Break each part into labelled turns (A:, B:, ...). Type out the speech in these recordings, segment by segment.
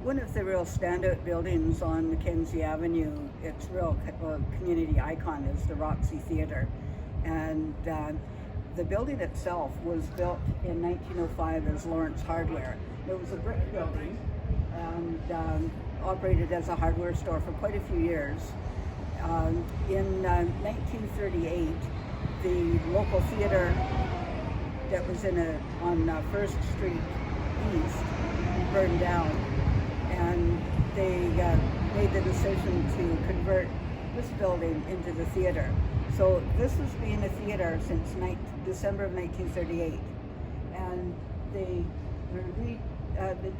A: one of the real standout buildings on Mackenzie Avenue, its real community icon is the Roxy Theatre. And the building itself was built in 1905 as Lawrence Hardware. It was a brick building and operated as a hardware store for quite a few years. In 1938, the local theatre that was on First Street East burned down, and they made the decision to convert this building into the theatre. So this has been a theatre since December of 1938, and they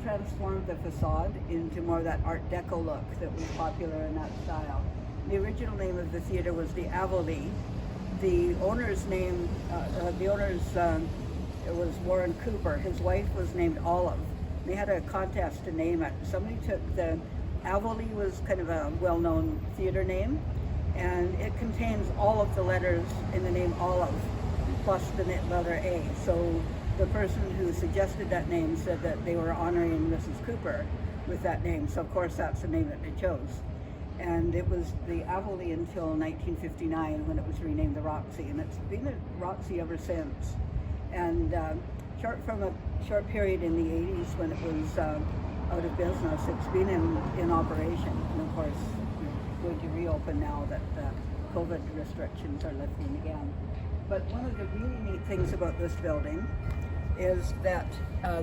A: transformed the facade into more of that Art Deco look that was popular in that style. The original name of the theatre was the Avolie. The owner's name, it was Warren Cooper. His wife was named Olive. They had a contest to name it. Somebody took the Avolie, was kind of a well-known theatre name, and it contains all of the letters in the name Olive plus the letter A. So the person who suggested that name said that they were honoring Mrs. Cooper with that name. So of course that's the name that they chose. And it was the Avolie until 1959 when it was renamed the Roxy, and it's been the Roxy ever since. And from a short period in the 80s when it was out of business, it's been in operation. And of course, we're going to reopen now that the COVID restrictions are lifting again. But one of the really neat things about this building is that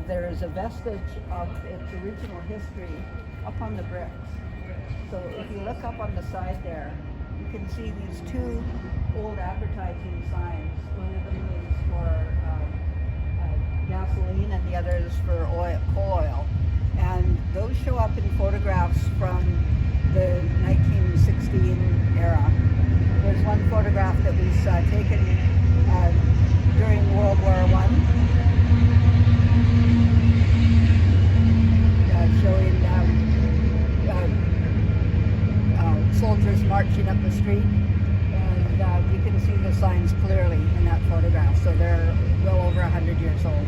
A: there is a vestige of its original history up on the bricks. So if you look up on the side there, you can see these two old advertising signs. One of them is for gasoline and the other is for coal oil. And those show up in photographs from the 1916 era. There's one photograph that was taken during World War I, showing soldiers marching up the street, and you can see the signs clearly in that photograph. So they're well over 100 years old.